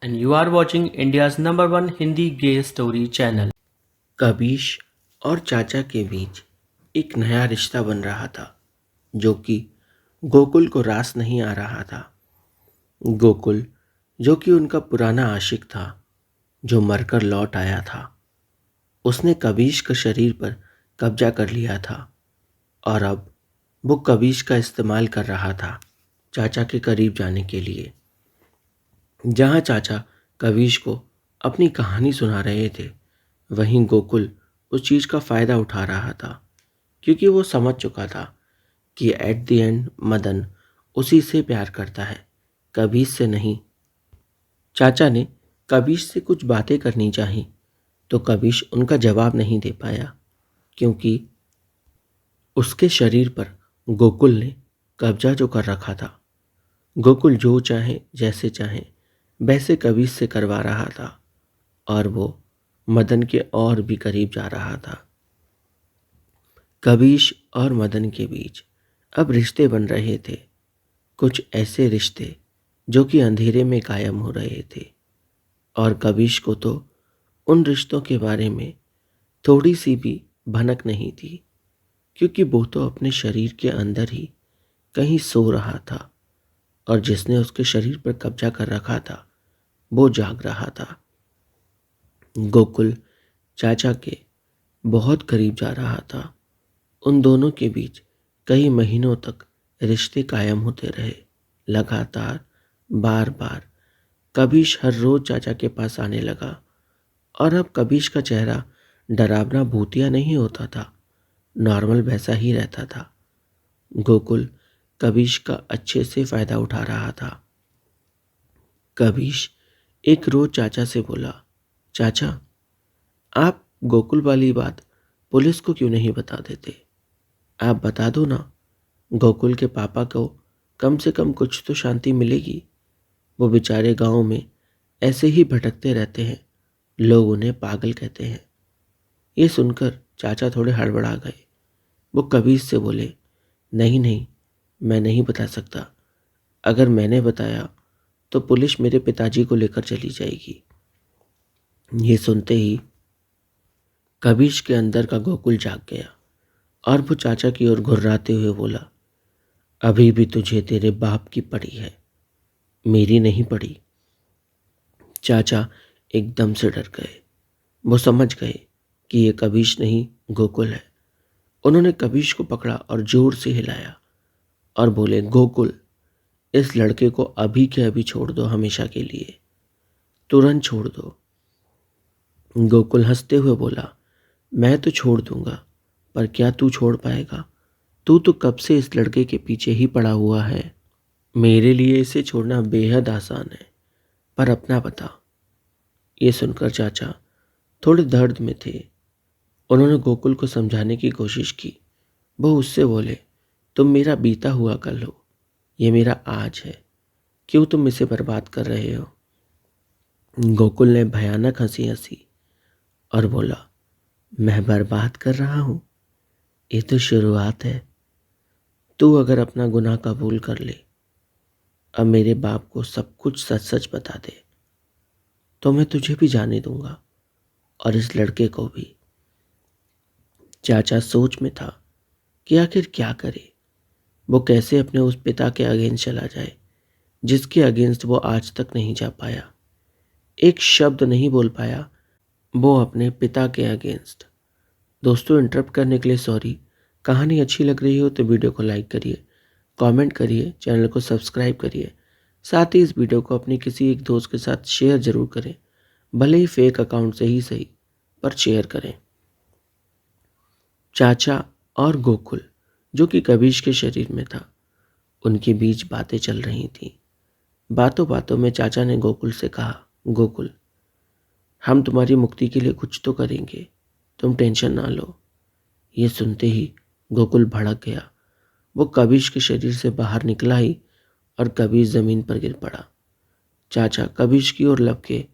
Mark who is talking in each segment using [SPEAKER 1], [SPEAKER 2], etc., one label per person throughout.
[SPEAKER 1] and you are watching India's number one Hindi gay story channel.
[SPEAKER 2] कबीश और चाचा के बीच एक नया रिश्ता बन रहा था जो कि गोकुल को रास नहीं आ रहा था। गोकुल जो कि उनका पुराना आशिक था, जो मरकर लौट आया था, उसने कबीश के शरीर पर कब्जा कर लिया था और अब वो कबीश का इस्तेमाल कर रहा था चाचा के करीब जाने के लिए। जहाँ चाचा कबीश को अपनी कहानी सुना रहे थे, वहीं गोकुल उस चीज़ का फ़ायदा उठा रहा था, क्योंकि वो समझ चुका था कि एट द एंड मदन उसी से प्यार करता है, कबीश से नहीं। चाचा ने कबीश से कुछ बातें करनी चाही, तो कबीश उनका जवाब नहीं दे पाया, क्योंकि उसके शरीर पर गोकुल ने कब्जा जो कर रखा था। गोकुल जो चाहे जैसे चाहे वैसे कबीश से करवा रहा था और वो मदन के और भी करीब जा रहा था। कबीश और मदन के बीच अब रिश्ते बन रहे थे, कुछ ऐसे रिश्ते जो कि अंधेरे में कायम हो रहे थे, और कबीश को तो उन रिश्तों के बारे में थोड़ी सी भी भनक नहीं थी, क्योंकि वो तो अपने शरीर के अंदर ही कहीं सो रहा था और जिसने उसके शरीर पर कब्जा कर रखा था वो जाग रहा था। गोकुल चाचा के बहुत करीब जा रहा था। उन दोनों के बीच कई महीनों तक रिश्ते कायम होते रहे, लगातार, बार बार। कबीश हर रोज चाचा के पास आने लगा, और अब कबीश का चेहरा डरावना भूतिया नहीं होता था, नॉर्मल वैसा ही रहता था। गोकुल कबीश का अच्छे से फ़ायदा उठा रहा था। कबीश एक रोज चाचा से बोला, चाचा, आप गोकुल वाली बात पुलिस को क्यों नहीं बता देते? आप बता दो ना, गोकुल के पापा को कम से कम कुछ तो शांति मिलेगी। वो बेचारे गांव में ऐसे ही भटकते रहते हैं, लोग उन्हें पागल कहते हैं। ये सुनकर चाचा थोड़े हड़बड़ा गए। वो कबीर से बोले, नहीं नहीं, मैं नहीं बता सकता। अगर मैंने बताया तो पुलिस मेरे पिताजी को लेकर चली जाएगी। ये सुनते ही कबीर के अंदर का गोकुल जाग गया और वो चाचा की ओर घुर्राते हुए बोला, अभी भी तुझे तेरे बाप की पड़ी है, मेरी नहीं पड़ी। चाचा एकदम से डर गए। वो समझ गए कि ये कबीश नहीं, गोकुल है। उन्होंने कबीश को पकड़ा और जोर से हिलाया और बोले, गोकुल, इस लड़के को अभी के अभी छोड़ दो, हमेशा के लिए, तुरंत छोड़ दो। गोकुल हंसते हुए बोला, मैं तो छोड़ दूंगा, पर क्या तू छोड़ पाएगा? तू तो कब से इस लड़के के पीछे ही पड़ा हुआ है। मेरे लिए इसे छोड़ना बेहद आसान है, पर अपना बता। ये सुनकर चाचा थोड़े दर्द में थे। उन्होंने गोकुल को समझाने की कोशिश की। वो उससे बोले, तुम मेरा बीता हुआ कल हो, ये मेरा आज है, क्यों तुम इसे बर्बाद कर रहे हो? गोकुल ने भयानक हंसी हंसी और बोला, मैं बर्बाद कर रहा हूँ? ये तो शुरुआत है। तू अगर अपना गुनाह कबूल कर ले, अब मेरे बाप को सब कुछ सच सच बता दे, तो मैं तुझे भी जाने दूंगा और इस लड़के को भी। चाचा सोच में था कि आखिर क्या करे। वो कैसे अपने उस पिता के अगेंस्ट चला जाए जिसके अगेंस्ट वो आज तक नहीं जा पाया, एक शब्द नहीं बोल पाया वो अपने पिता के अगेंस्ट। दोस्तों, इंटरप्ट करने के लिए सॉरी। कहानी अच्छी लग रही हो तो वीडियो को लाइक करिए, कमेंट करिए, चैनल को सब्सक्राइब करिए। साथ ही इस वीडियो को अपने किसी एक दोस्त के साथ शेयर ज़रूर करें, भले ही फेक अकाउंट से ही सही, पर शेयर करें। चाचा और गोकुल जो कि कबीश के शरीर में था, उनके बीच बातें चल रही थीं। बातों बातों में चाचा ने गोकुल से कहा, गोकुल, हम तुम्हारी मुक्ति के लिए कुछ तो करेंगे, तुम टेंशन ना लो। ये सुनते ही गोकुल भड़क गया। वो कबीश के शरीर से बाहर निकला ही और कबीश जमीन पर गिर पड़ा। चाचा कबीश की ओर लपके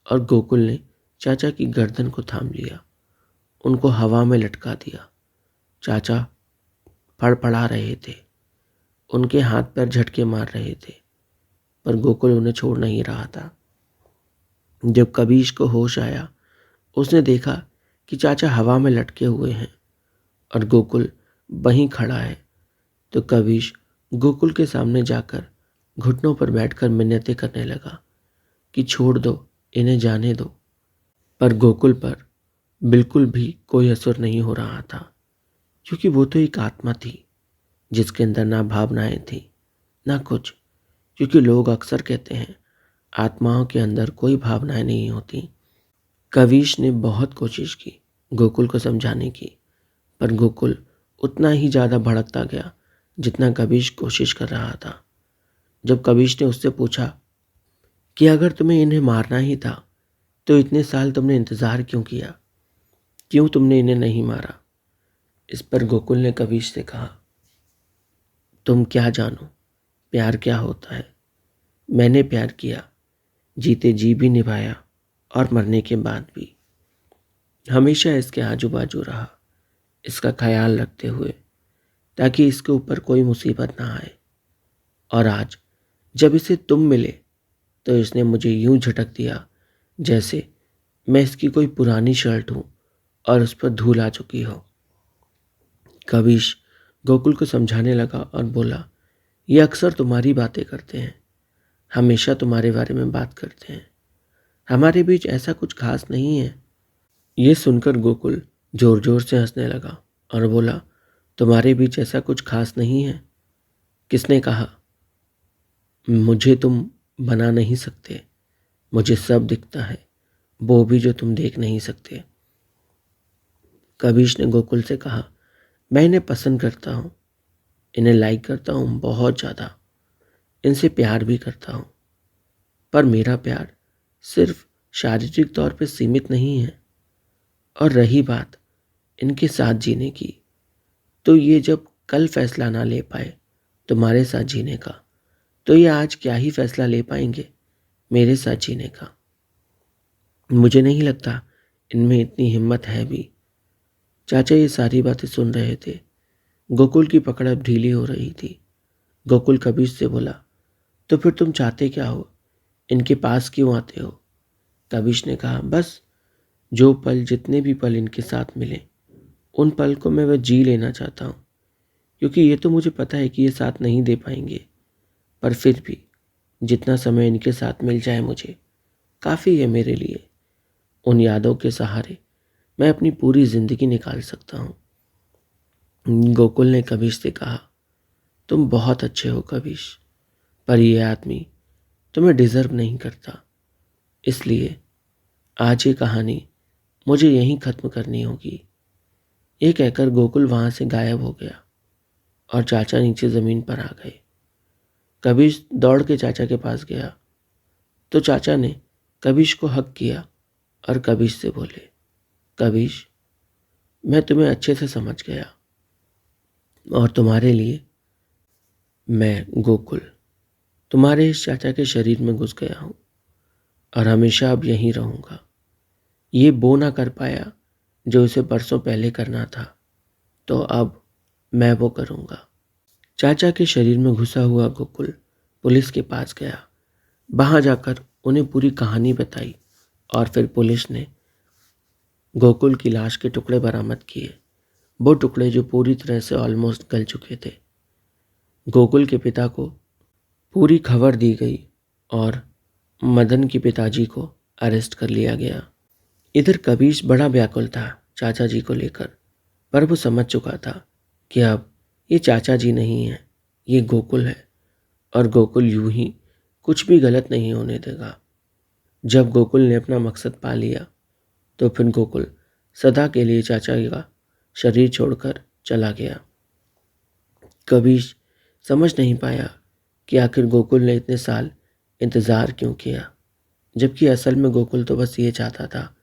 [SPEAKER 2] और गोकुल ने चाचा की गर्दन को थाम लिया, उनको हवा में लटका दिया। चाचा फड़फड़ा रहे थे, उनके हाथ पैर झटके मार रहे थे, पर गोकुल उन्हें छोड़ नहीं रहा था। जब कबीश को होश आया, उसने देखा कि चाचा हवा में लटके हुए हैं और गोकुल वहीं खड़ा है। तो कबीश गोकुल के सामने जाकर घुटनों पर बैठकर मिन्नतें करने लगा कि छोड़ दो, इन्हें जाने दो। पर गोकुल पर बिल्कुल भी कोई असर नहीं हो रहा था, क्योंकि वो तो एक आत्मा थी जिसके अंदर ना भावनाएं थी ना कुछ। क्योंकि लोग अक्सर कहते हैं आत्माओं के अंदर कोई भावनाएं नहीं होती। कविश ने बहुत कोशिश की गोकुल को समझाने की, पर गोकुल उतना ही ज़्यादा भड़कता गया जितना कविश कोशिश कर रहा था। जब कविश ने उससे पूछा कि अगर तुम्हें इन्हें मारना ही था तो इतने साल तुमने इंतज़ार क्यों किया, क्यों तुमने इन्हें नहीं मारा? इस पर गोकुल ने कविश से कहा, तुम क्या जानो प्यार क्या होता है। मैंने प्यार किया, जीते जी भी निभाया और मरने के बाद भी। हमेशा इसके आजू बाजू रहा, इसका ख्याल रखते हुए, ताकि इसके ऊपर कोई मुसीबत ना आए। और आज जब इसे तुम मिले तो इसने मुझे यूं झटक दिया जैसे मैं इसकी कोई पुरानी शर्ट हूं और उस पर धूल आ चुकी हो। कविश गोकुल को समझाने लगा और बोला, ये अक्सर तुम्हारी बातें करते हैं, हमेशा तुम्हारे बारे में बात करते हैं। हमारे बीच ऐसा कुछ खास नहीं है। ये सुनकर गोकुल जोर जोर से हंसने लगा और बोला, तुम्हारे बीच ऐसा कुछ खास नहीं है? किसने कहा? मुझे तुम बना नहीं सकते, मुझे सब दिखता है, वो भी जो तुम देख नहीं सकते। कबीश ने गोकुल से कहा, मैं इन्हें पसंद करता हूँ, इन्हें लाइक करता हूँ बहुत ज़्यादा, इनसे प्यार भी करता हूँ। पर मेरा प्यार सिर्फ शारीरिक तौर पे सीमित नहीं है। और रही बात इनके साथ जीने की, तो ये जब कल फैसला ना ले पाए तुम्हारे साथ जीने का, तो ये आज क्या ही फैसला ले पाएंगे मेरे साथ जीने का। मुझे नहीं लगता इनमें इतनी हिम्मत है भी। चाचा ये सारी बातें सुन रहे थे। गोकुल की पकड़ अब ढीली हो रही थी। गोकुल कबीर से बोला, तो फिर तुम चाहते क्या हो, इनके पास क्यों आते हो? कबीर ने कहा, बस जो पल, जितने भी पल इनके साथ मिले, उन पल को मैं वह जी लेना चाहता हूँ। क्योंकि ये तो मुझे पता है कि ये साथ नहीं दे पाएंगे, पर फिर भी जितना समय इनके साथ मिल जाए मुझे काफ़ी है मेरे लिए। उन यादों के सहारे मैं अपनी पूरी ज़िंदगी निकाल सकता हूँ। गोकुल ने कबीर से कहा, तुम बहुत अच्छे हो कबीर, पर यह आदमी तुम्हें डिज़र्व नहीं करता। इसलिए आज ये कहानी मुझे यहीं ख़त्म करनी होगी। ये कहकर गोकुल वहाँ से गायब हो गया और चाचा नीचे ज़मीन पर आ गए। कबीर दौड़ के चाचा के पास गया तो चाचा ने कबीर को हक किया और कबीर से बोले, कबीर, मैं तुम्हें अच्छे से समझ गया और तुम्हारे लिए मैं गोकुल तुम्हारे इस चाचा के शरीर में घुस गया हूँ और हमेशा अब यहीं रहूँगा। ये वो ना कर पाया जो उसे बरसों पहले करना था, तो अब मैं वो करूँगा। चाचा के शरीर में घुसा हुआ गोकुल पुलिस के पास गया। वहाँ जाकर उन्हें पूरी कहानी बताई और फिर पुलिस ने गोकुल की लाश के टुकड़े बरामद किए, वो टुकड़े जो पूरी तरह से ऑलमोस्ट गल चुके थे। गोकुल के पिता को पूरी खबर दी गई और मदन के पिताजी को अरेस्ट कर लिया गया। इधर कबीर बड़ा व्याकुल था चाचा जी को लेकर, पर वो समझ चुका था कि अब ये चाचा जी नहीं है, ये गोकुल है और गोकुल यूं ही कुछ भी गलत नहीं होने देगा। जब गोकुल ने अपना मकसद पा लिया तो फिर गोकुल सदा के लिए चाचा का शरीर छोड़कर चला गया। कबीर समझ नहीं पाया कि आखिर गोकुल ने इतने साल इंतज़ार क्यों किया, जबकि असल में गोकुल तो बस ये चाहता था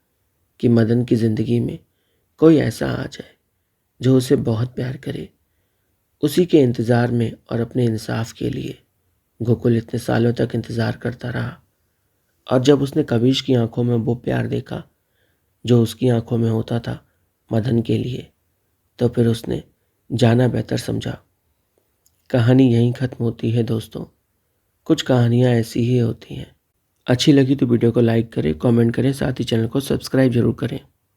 [SPEAKER 2] कि मदन की ज़िंदगी में कोई ऐसा आ जाए जो उसे बहुत प्यार करे। उसी के इंतज़ार में और अपने इंसाफ के लिए गोकुल इतने सालों तक इंतज़ार करता रहा। और जब उसने कबीर की आंखों में वो प्यार देखा जो उसकी आंखों में होता था मदन के लिए, तो फिर उसने जाना बेहतर समझा। कहानी यहीं ख़त्म होती है दोस्तों। कुछ कहानियाँ ऐसी ही होती हैं, अच्छी लगी तो वीडियो को लाइक करें, कमेंट करें, साथ ही चैनल को सब्सक्राइब जरूर करें।